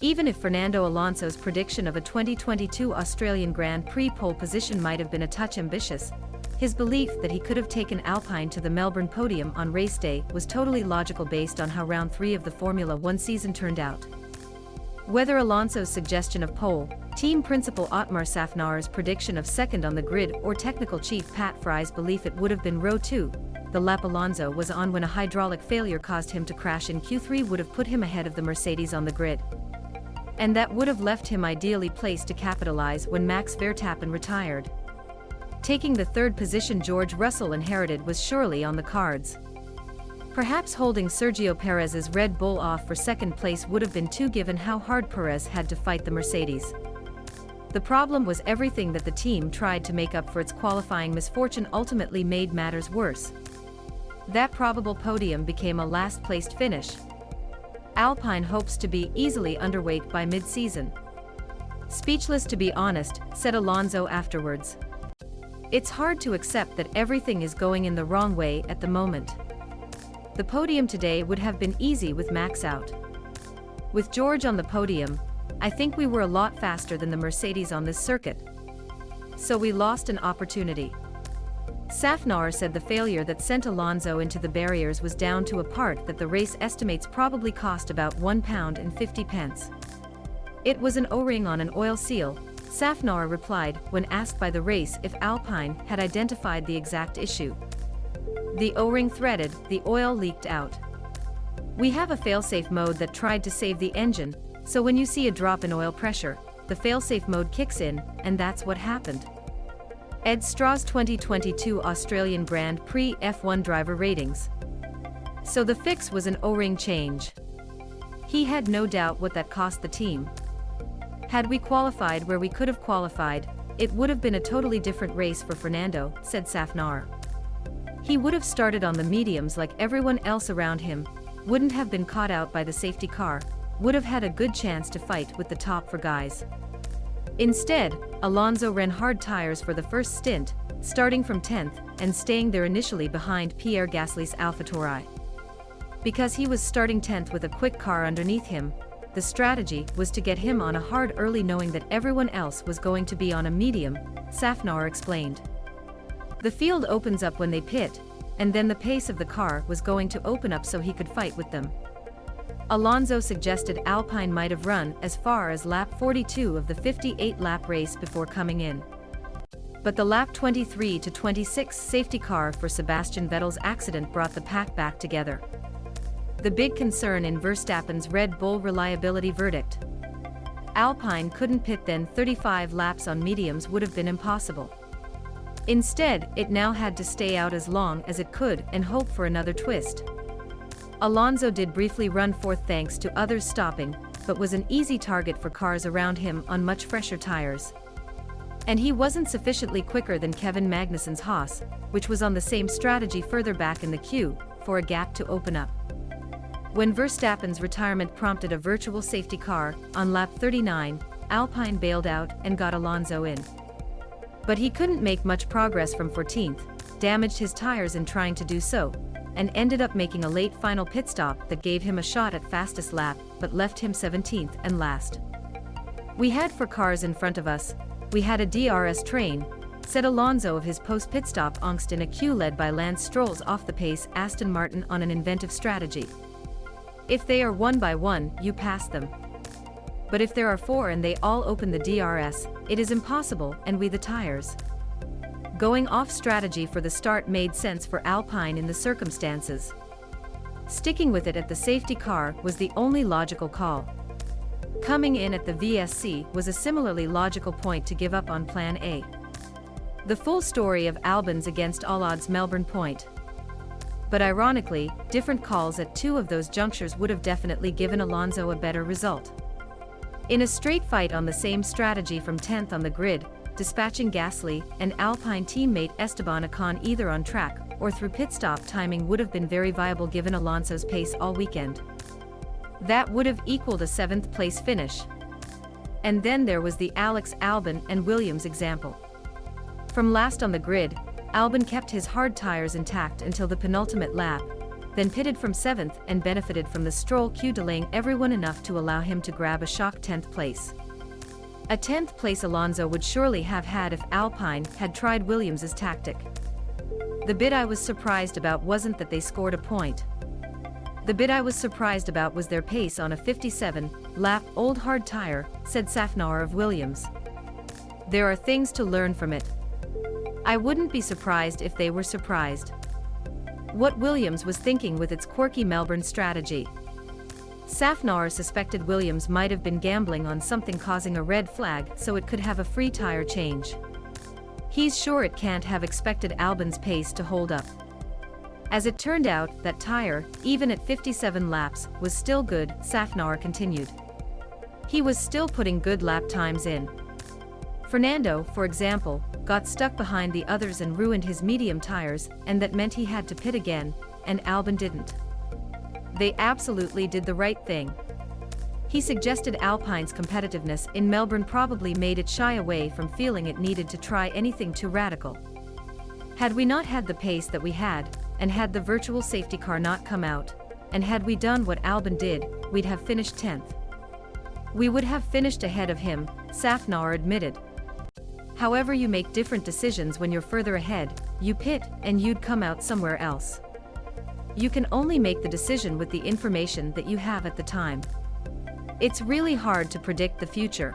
Even if Fernando Alonso's prediction of a 2022 Australian Grand Prix pole position might have been a touch ambitious, his belief that he could have taken Alpine to the Melbourne podium on race day was totally logical based on how round 3 of the Formula One season turned out. Whether Alonso's suggestion of pole, team principal Otmar Szafnauer's prediction of second on the grid, or technical chief Pat Fry's belief it would have been row 2, the lap Alonso was on when a hydraulic failure caused him to crash in Q3 would have put him ahead of the Mercedes on the grid. And that would have left him ideally placed to capitalize when Max Verstappen retired. Taking the third position George Russell inherited was surely on the cards. Perhaps holding Sergio Perez's Red Bull off for second place would have been too given how hard Perez had to fight the Mercedes. The problem was everything that the team tried to make up for its qualifying misfortune ultimately made matters worse. That probable podium became a last-placed finish. Alpine hopes to be easily underweight by mid-season. Speechless to be honest, said Alonso afterwards. It's hard to accept that everything is going in the wrong way at the moment. The podium today would have been easy with Max out. With George on the podium, I think we were a lot faster than the Mercedes on this circuit. So we lost an opportunity. Szafnauer said the failure that sent Alonso into the barriers was down to a part that the race estimates probably cost about £1.50. It was an O-ring on an oil seal, Szafnauer replied when asked by the race if Alpine had identified the exact issue. The O-ring threaded, the oil leaked out. We have a failsafe mode that tried to save the engine, so when you see a drop in oil pressure, the failsafe mode kicks in, and that's what happened. Ed Straw's 2022 Australian Grand Prix F1 driver ratings. So the fix was an O-ring change. He had no doubt what that cost the team. Had we qualified where we could have qualified, it would have been a totally different race for Fernando, said Szafnauer. He would have started on the mediums like everyone else around him, wouldn't have been caught out by the safety car, would have had a good chance to fight with the top four guys. Instead, Alonso ran hard tires for the first stint, starting from 10th and staying there initially behind Pierre Gasly's AlphaTauri. Because he was starting 10th with a quick car underneath him, the strategy was to get him on a hard early knowing that everyone else was going to be on a medium, Szafnauer explained. The field opens up when they pit, and then the pace of the car was going to open up so he could fight with them. Alonso suggested Alpine might have run as far as lap 42 of the 58-lap race before coming in. But the lap 23 to 26 safety car for Sebastian Vettel's accident brought the pack back together. The big concern in Verstappen's Red Bull reliability verdict. Alpine couldn't pit then 35 laps on mediums would have been impossible. Instead, it now had to stay out as long as it could and hope for another twist. Alonso did briefly run fourth thanks to others stopping, but was an easy target for cars around him on much fresher tires. And he wasn't sufficiently quicker than Kevin Magnussen's Haas, which was on the same strategy further back in the queue, for a gap to open up. When Verstappen's retirement prompted a virtual safety car, on lap 39, Alpine bailed out and got Alonso in. But he couldn't make much progress from 14th, damaged his tires in trying to do so, and ended up making a late final pit stop that gave him a shot at fastest lap, but left him 17th and last. We had 4 cars in front of us, we had a DRS train, said Alonso of his post-pit stop angst in a queue led by Lance Stroll's off-the-pace Aston Martin on an inventive strategy. If they are one by one, you pass them. But if there are 4 and they all open the DRS, it is impossible, and we the tires. Going off strategy for the start made sense for Alpine in the circumstances. Sticking with it at the safety car was the only logical call. Coming in at the VSC was a similarly logical point to give up on Plan A. The full story of Albon's against all odds Melbourne point. But ironically, different calls at 2 of those junctures would have definitely given Alonso a better result. In a straight fight on the same strategy from 10th on the grid, dispatching Gasly and Alpine teammate Esteban Ocon either on track or through pit stop timing would have been very viable given Alonso's pace all weekend. That would have equaled a 7th place finish. And then there was the Alex Albon and Williams example. From last on the grid, Albon kept his hard tires intact until the penultimate lap, then pitted from 7th and benefited from the Stroll queue, delaying everyone enough to allow him to grab a shock 10th place. A 10th place Alonso would surely have had if Alpine had tried Williams' tactic. The bit I was surprised about wasn't that they scored a point. The bit I was surprised about was their pace on a 57-lap old hard tire, said Szafnauer of Williams. There are things to learn from it. I wouldn't be surprised if they were surprised. What Williams was thinking with its quirky Melbourne strategy. Szafnauer suspected Williams might have been gambling on something causing a red flag so it could have a free tire change. He's sure it can't have expected Albon's pace to hold up. As it turned out, that tire, even at 57 laps, was still good, Szafnauer continued. He was still putting good lap times in. Fernando, for example, got stuck behind the others and ruined his medium tires, and that meant he had to pit again, and Albon didn't. They absolutely did the right thing. He suggested Alpine's competitiveness in Melbourne probably made it shy away from feeling it needed to try anything too radical. Had we not had the pace that we had, and had the virtual safety car not come out, and had we done what Albon did, we'd have finished 10th. We would have finished ahead of him, Szafnauer admitted. However, you make different decisions when you're further ahead, you pit, and you'd come out somewhere else. You can only make the decision with the information that you have at the time. It's really hard to predict the future.